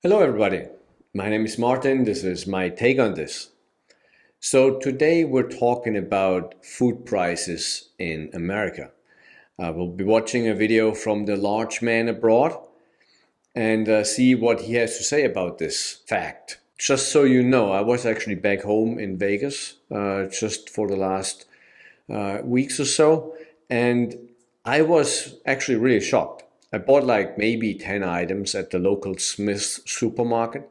Hello everybody, my name is Martin, this is my take on this. So today we're talking about food prices in America. We'll be watching a video from the large man abroad and see what he has to say about this fact. Just so you know, I was actually back home in Vegas just for the last weeks or so, and I was actually really shocked. I bought like maybe 10 items at the local Smith's supermarket,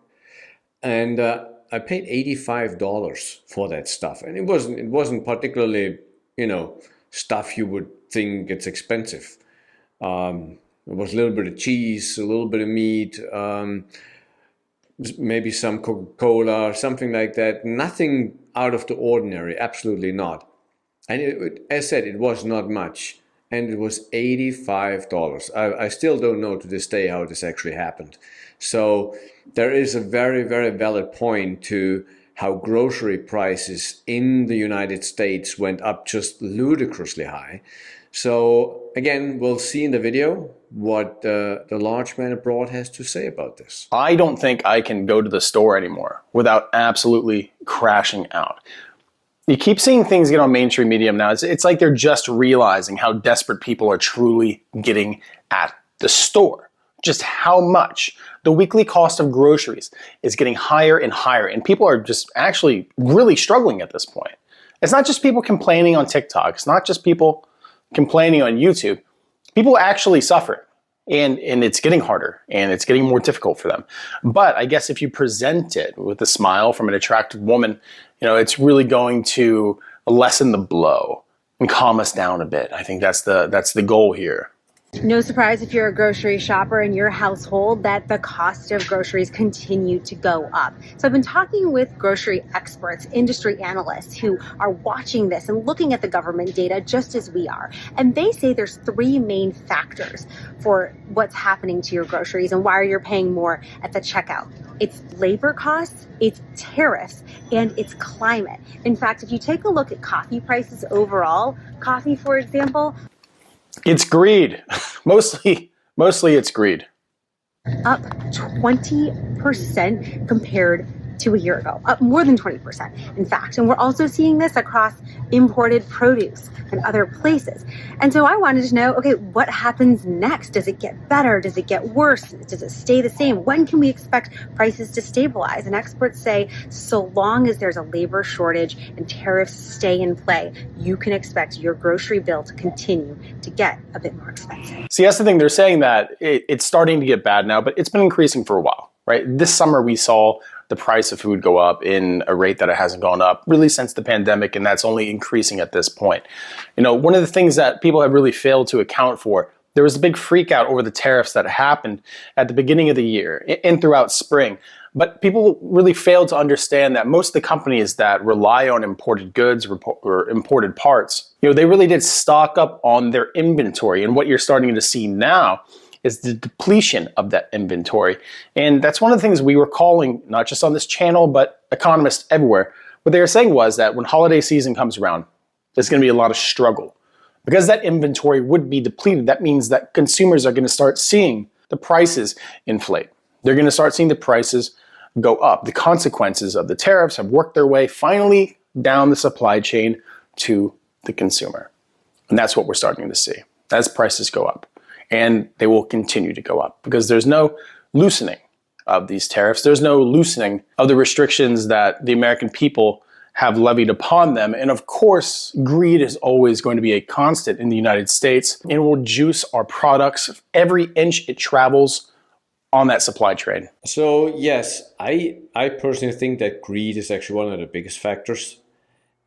and I paid $85 for that stuff. And it wasn't particularly, stuff you would think it's expensive. It was a little bit of cheese, a little bit of meat, maybe some Coca-Cola, something like that. Nothing out of the ordinary, absolutely not. And as I said, it was not much. And it was $85. I still don't know to this day how this actually happened. So there is a very, very valid point to how grocery prices in the United States went up just ludicrously high. So again, we'll see in the video what the large man abroad has to say about this. I don't think I can go to the store anymore without absolutely crashing out. You keep seeing things get on mainstream media now. It's like they're just realizing how desperate people are truly getting at the store. Just how much the weekly cost of groceries is getting higher and higher. And people are just actually really struggling at this point. It's not just people complaining on TikTok. It's not just people complaining on YouTube. People actually suffer. And it's getting harder and it's getting more difficult for them. But I guess if you present it with a smile from an attractive woman, it's really going to lessen the blow and calm us down a bit. I think that's the goal here. No surprise if you're a grocery shopper in your household that the cost of groceries continue to go up. So I've been talking with grocery experts, industry analysts who are watching this and looking at the government data just as we are. And they say there's three main factors for what's happening to your groceries and why you're paying more at the checkout. It's labor costs, it's tariffs, and it's climate. In fact, if you take a look at coffee prices overall, coffee, for example, it's greed. Mostly it's greed. Up 20% compared to a year ago, up more than 20%, in fact. And we're also seeing this across imported produce and other places. And so I wanted to know, okay, what happens next? Does it get better? Does it get worse? Does it stay the same? When can we expect prices to stabilize? And experts say, so long as there's a labor shortage and tariffs stay in play, you can expect your grocery bill to continue to get a bit more expensive. See, that's the thing. They're saying that it's starting to get bad now, but it's been increasing for a while, right? This summer we saw the price of food go up in a rate that it hasn't gone up really since the pandemic, and that's only increasing at this point. One of the things that people have really failed to account for, there was a big freak out over the tariffs that happened at the beginning of the year and throughout spring. But people really failed to understand that most of the companies that rely on imported goods or imported parts, they really did stock up on their inventory. And what you're starting to see now is the depletion of that inventory. And that's one of the things we were calling, not just on this channel, but economists everywhere. What they were saying was that when holiday season comes around, there's going to be a lot of struggle. Because that inventory would be depleted, that means that consumers are going to start seeing the prices inflate. They're going to start seeing the prices go up. The consequences of the tariffs have worked their way finally down the supply chain to the consumer. And that's what we're starting to see as prices go up. And they will continue to go up because there's no loosening of these tariffs. There's no loosening of the restrictions that the American people have levied upon them. And of course, greed is always going to be a constant in the United States and will juice our products every inch it travels on that supply chain. So yes, I personally think that greed is actually one of the biggest factors.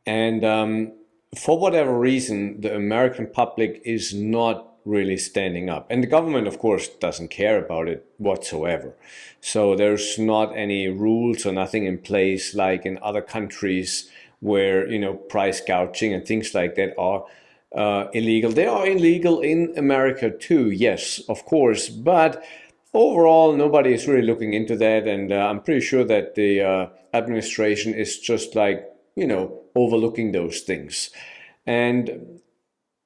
And for whatever reason, the American public is not really standing up. And the government, of course, doesn't care about it whatsoever. So there's not any rules or nothing in place like in other countries where, price gouging and things like that are illegal. They are illegal in America too, yes, of course. But overall, nobody is really looking into that. And I'm pretty sure that the administration is just overlooking those things. And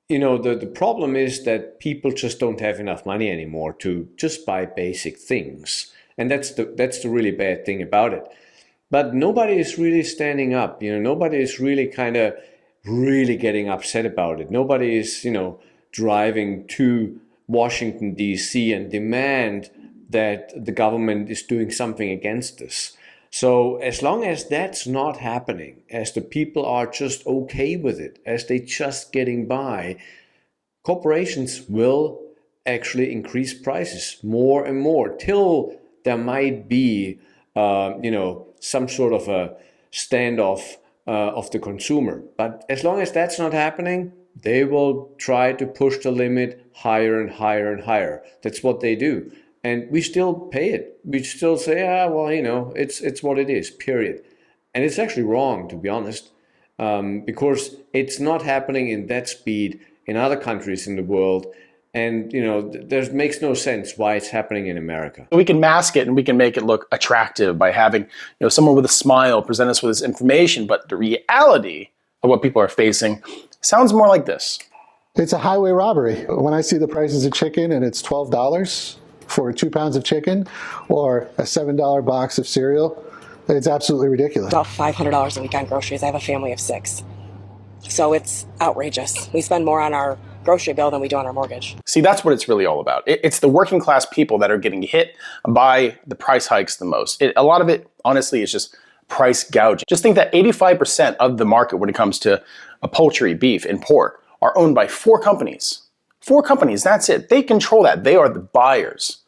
the problem is that people just don't have enough money anymore to just buy basic things. And that's the really bad thing about it. But nobody is really standing up. Nobody is really really getting upset about it. Nobody is, driving to Washington, D.C. and demand that the government is doing something against this. So as long as that's not happening, as the people are just okay with it, as they just getting by, corporations will actually increase prices more and more till there might be, some sort of a standoff of the consumer. But as long as that's not happening, they will try to push the limit higher and higher and higher. That's what they do. And we still pay it. We still say, it's what it is, period. And it's actually wrong, to be honest, because it's not happening in that speed in other countries in the world. And, there makes no sense why it's happening in America. We can mask it and we can make it look attractive by having, someone with a smile present us with this information. But the reality of what people are facing sounds more like this. It's a highway robbery. When I see the prices of chicken and it's $12 for 2 pounds of chicken or a $7 box of cereal, it's absolutely ridiculous. About $500 a week on groceries. I have a family of 6. So it's outrageous. We spend more on our grocery bill than we do on our mortgage. See, that's what it's really all about. It's the working class people that are getting hit by the price hikes the most. A lot of it, honestly, is just price gouging. Just think that 85% of the market when it comes to poultry, beef, and pork are owned by 4 companies. 4 companies, that's it. They control that. They are the buyers,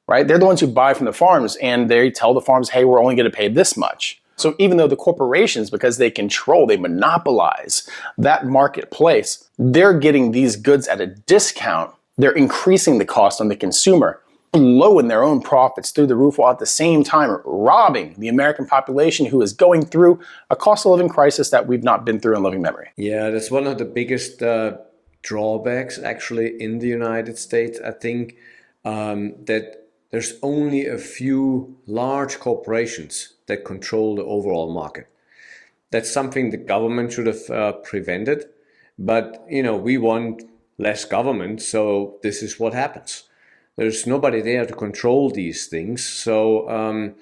right? They're the ones who buy from the farms, and they tell the farms, hey, we're only going to pay this much. So even though the corporations, because they monopolize that marketplace, they're getting these goods at a discount. They're increasing the cost on the consumer, blowing their own profits through the roof, while at the same time robbing the American population who is going through a cost of living crisis that we've not been through in living memory. Yeah, that's one of the biggest drawbacks actually in the United States. I think that there's only a few large corporations that control the overall market. That's something the government should have prevented. But, we want less government, so this is what happens. There's nobody there to control these things, so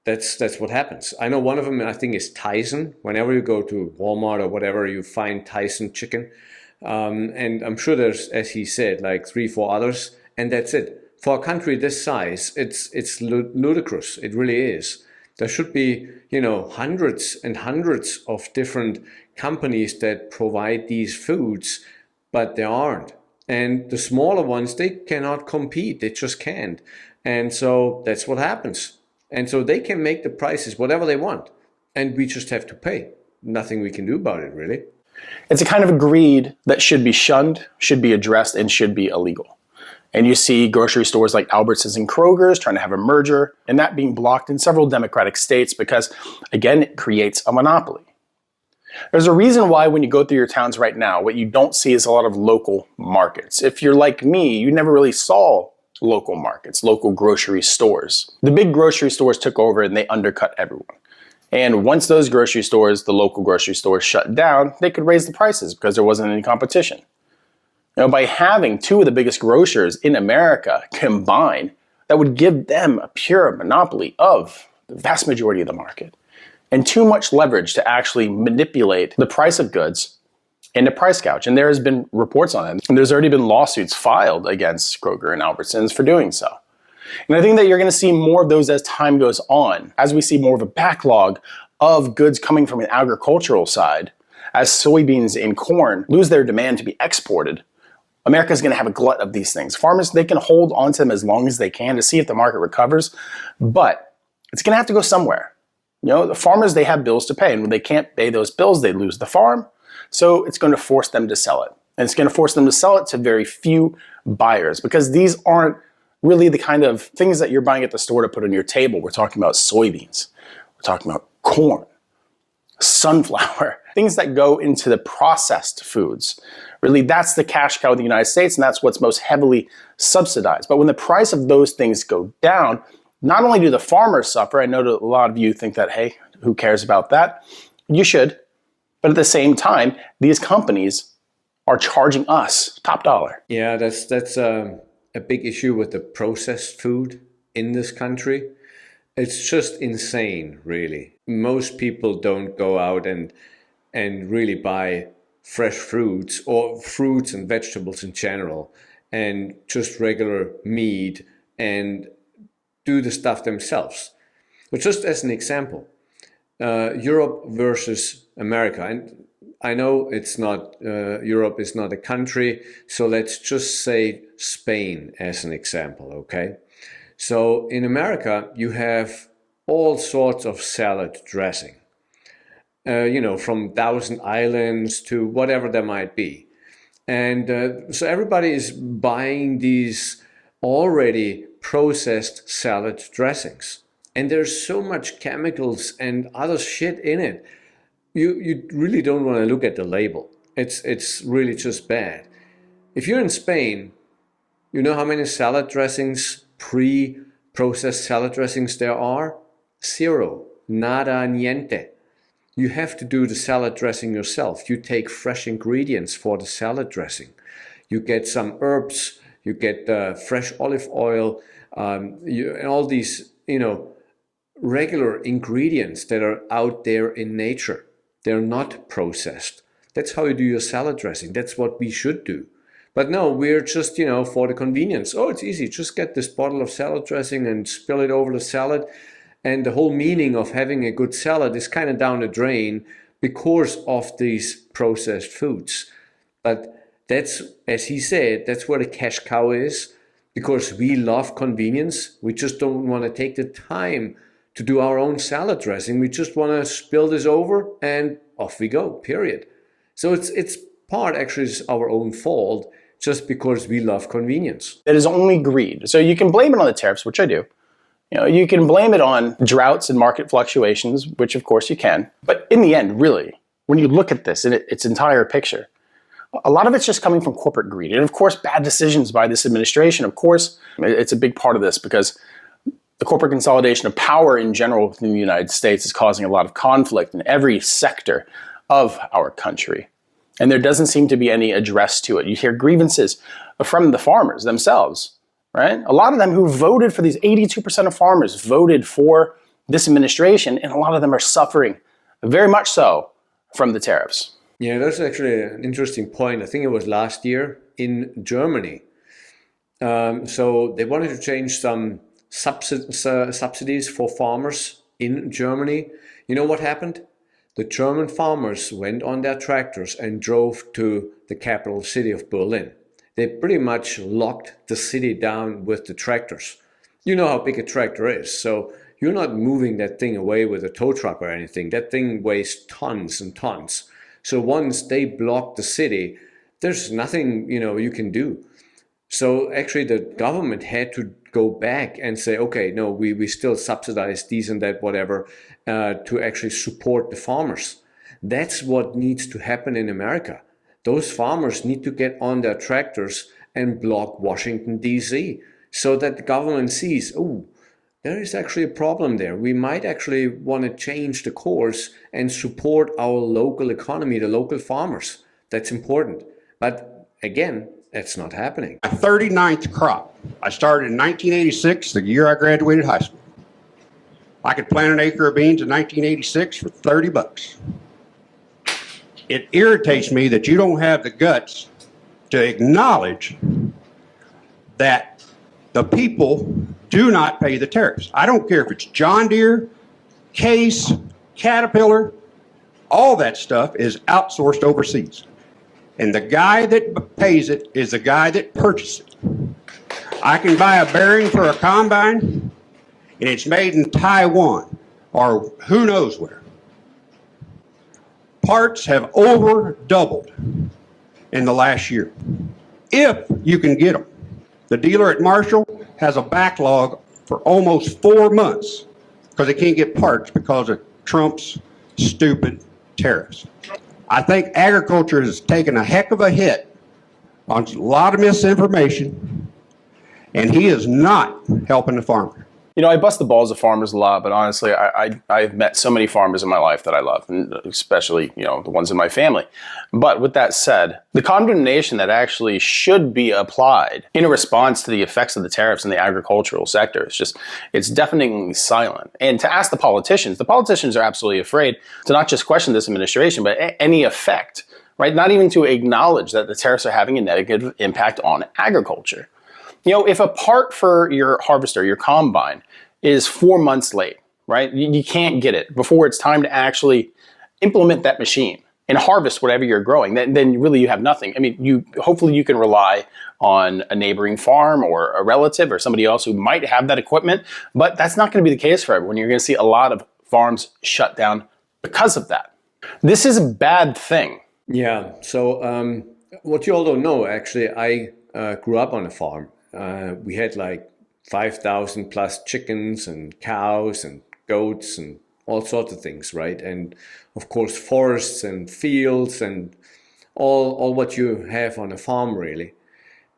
that's what happens. I know one of them, I think, is Tyson. Whenever you go to Walmart or whatever, you find Tyson chicken. And I'm sure there's, as he said, like 3-4 others, and that's it. For a country this size, it's ludicrous. It really is. There should be, hundreds and hundreds of different companies that provide these foods, but there aren't. And the smaller ones, they cannot compete. They just can't. And so that's what happens. And so they can make the prices whatever they want. And we just have to pay. Nothing we can do about it, really. It's a kind of greed that should be shunned, should be addressed, and should be illegal. And you see grocery stores like Albertsons and Kroger's trying to have a merger, and that being blocked in several Democratic states because, again, it creates a monopoly. There's a reason why when you go through your towns right now, what you don't see is a lot of local markets. If you're like me, you never really saw local markets, local grocery stores. The big grocery stores took over and they undercut everyone. And once those grocery stores, the local grocery stores, shut down, they could raise the prices because there wasn't any competition. By having 2 of the biggest grocers in America combine, that would give them a pure monopoly of the vast majority of the market and too much leverage to actually manipulate the price of goods and to price gouge. And there has been reports on it. And there's already been lawsuits filed against Kroger and Albertsons for doing so. And I think that you're going to see more of those as time goes on, as we see more of a backlog of goods coming from an agricultural side, as soybeans and corn lose their demand to be exported. America's going to have a glut of these things. Farmers, they can hold on to them as long as they can to see if the market recovers, but it's going to have to go somewhere. The farmers, they have bills to pay, and when they can't pay those bills, they lose the farm. So it's going to force them to sell it. And it's going to force them to sell it to very few buyers because these aren't really the kind of things that you're buying at the store to put on your table. We're talking about soybeans. We're talking about corn, sunflower, things that go into the processed foods. Really, that's the cash cow of the United States, and that's what's most heavily subsidized. But when the price of those things go down, not only do the farmers suffer, I know that a lot of you think that, hey, who cares about that? You should. But at the same time, these companies are charging us top dollar. Yeah, that's a big issue with the processed food in this country. It's just insane, really. Most people don't go out and really buy fresh fruits or fruits and vegetables in general, and just regular meat, and do the stuff themselves. But just as an example, Europe versus America, and I know it's not, Europe is not a country, so let's just say Spain as an example, okay? So in America, you have all sorts of salad dressing, from Thousand Islands to whatever there might be. And so everybody is buying these already processed salad dressings. And there's so much chemicals and other shit in it. You really don't want to look at the label. It's really just bad. If you're in Spain, you know how many salad dressings, pre-processed salad dressings there are? 0. Nada, niente. You have to do the salad dressing yourself. You take fresh ingredients for the salad dressing. You get some herbs, you get fresh olive oil, and all these, regular ingredients that are out there in nature. They're not processed. That's how you do your salad dressing. That's what we should do. But no, we're just, for the convenience. Oh, it's easy. Just get this bottle of salad dressing and spill it over the salad. And the whole meaning of having a good salad is kind of down the drain because of these processed foods. But that's, as he said, that's where the cash cow is, because we love convenience. We just don't want to take the time to do our own salad dressing. We just want to spill this over and off we go, period. So it's part actually is our own fault, just because we love convenience. It is only greed. So you can blame it on the tariffs, which I do. You can blame it on droughts and market fluctuations, which of course you can. But in the end, really, when you look at this in its entire picture, a lot of it's just coming from corporate greed. And of course, bad decisions by this administration, of course, it's a big part of this, because the corporate consolidation of power in general within the United States is causing a lot of conflict in every sector of our country. And there doesn't seem to be any address to it. You hear grievances from the farmers themselves. Right? A lot of them who voted for these, 82% of farmers voted for this administration, and a lot of them are suffering, very much so, from the tariffs. Yeah, that's actually an interesting point. I think it was last year in Germany. So they wanted to change some subsidies for farmers in Germany. You know what happened? The German farmers went on their tractors and drove to the capital city of Berlin. They pretty much locked the city down with the tractors. You know how big a tractor is, so you're not moving that thing away with a tow truck or anything. That thing weighs tons and tons. So once they block the city, there's nothing, you can do. So actually the government had to go back and say, okay, no, we still subsidize these and that, whatever, to actually support the farmers. That's what needs to happen in America. Those farmers need to get on their tractors and block Washington, D.C. so that the government sees, oh, there is actually a problem there. We might actually want to change the course and support our local economy, the local farmers. That's important. But again, that's not happening. My 39th crop. I started in 1986, the year I graduated high school. I could plant an acre of beans in 1986 for $30. It irritates me that you don't have the guts to acknowledge that the people do not pay the tariffs. I don't care if it's John Deere, Case, Caterpillar, all that stuff is outsourced overseas. And the guy that pays it is the guy that purchased it. I can buy a bearing for a combine, and it's made in Taiwan or who knows where. Parts have over doubled in the last year, if you can get them. The dealer at Marshall has a backlog for almost 4 months because they can't get parts because of Trump's stupid tariffs. I think agriculture has taken a heck of a hit on a lot of misinformation, and he is not helping the farmer. You know, I bust the balls of farmers a lot, but honestly, I've met so many farmers in my life that I love, and especially, you know, the ones in my family. But with that said, the condemnation that actually should be applied in a response to the effects of the tariffs in the agricultural sector is just, it's deafeningly silent. And to ask the politicians are absolutely afraid to not just question this administration, but any effect, right? Not even to acknowledge that the tariffs are having a negative impact on agriculture. You know, if a part for your harvester, your combine, is 4 months late, right? You can't get it before it's time to actually implement that machine and harvest whatever you're growing, then really you have nothing. I mean, hopefully you can rely on a neighboring farm or a relative or somebody else who might have that equipment, but that's not going to be the case for everyone. You're going to see a lot of farms shut down because of that. This is a bad thing. Yeah, so what you all don't know, actually, I grew up on a farm. We had like 5,000 plus chickens and cows and goats and all sorts of things, right? And of course, forests and fields and all what you have on a farm, really.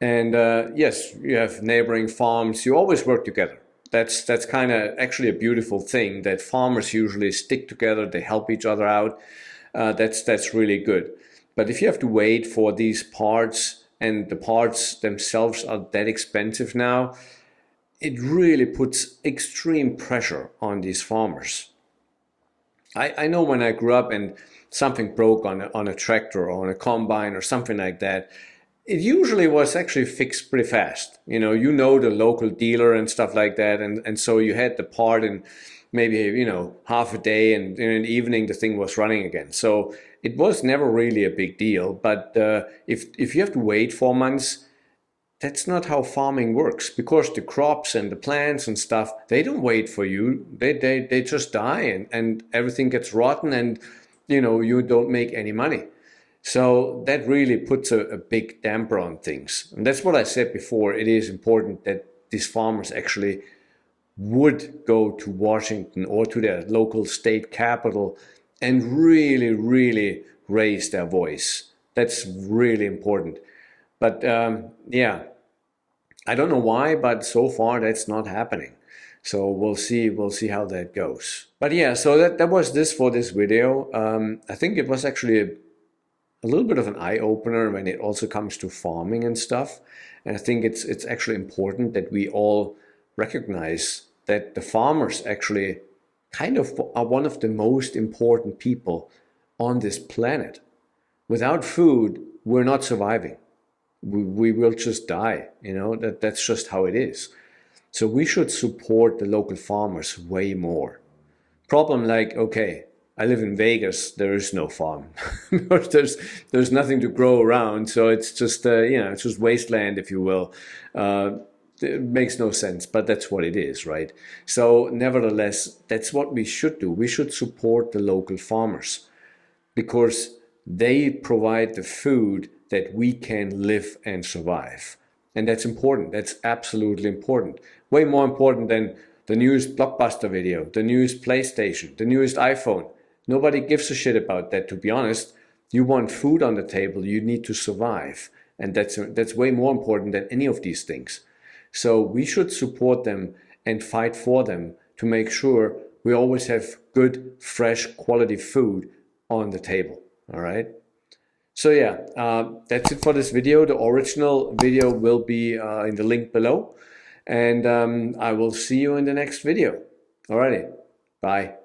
And yes, you have neighboring farms. You always work together. That's kind of actually a beautiful thing, that farmers usually stick together. They help each other out. That's really good. But if you have to wait for these parts, and the parts themselves are that expensive now, it really puts extreme pressure on these farmers. I know when I grew up and something broke on a tractor or on a combine or something like that, it usually was actually fixed pretty fast. You know the local dealer and stuff like that, and so you had the part in maybe, you know, half a day, and in the evening the thing was running again. So it was never really a big deal. But if you have to wait 4 months, that's not how farming works, because the crops and the plants and stuff, they don't wait for you. They just die, and everything gets rotten, and you know, you don't make any money. So that really puts a big damper on things. And that's what I said before. It is important that these farmers actually would go to Washington or to their local state capital and really, really raise their voice. That's really important. But yeah, I don't know why, but so far that's not happening. So we'll see how that goes. But yeah, so that was this for this video. I think it was actually a little bit of an eye-opener when it also comes to farming and stuff. And I think it's actually important that we all recognize that the farmers actually kind of are one of the most important people on this planet. Without food, we're not surviving. We will just die, you know, that's just how it is. So we should support the local farmers way more. Problem like, okay, I live in Vegas, there is no farm. there's nothing to grow around, so it's just it's just wasteland, if you will. It makes no sense, but that's what it is, right? So nevertheless, that's what we should do. We should support the local farmers because they provide the food that we can live and survive. And that's important. That's absolutely important. Way more important than the newest blockbuster video, the newest PlayStation, the newest iPhone. Nobody gives a shit about that, to be honest. You want food on the table, you need to survive. And that's way more important than any of these things. So we should support them and fight for them to make sure we always have good, fresh, quality food on the table. All right? So yeah, that's it for this video. The original video will be in the link below. And I will see you in the next video. Alrighty, bye.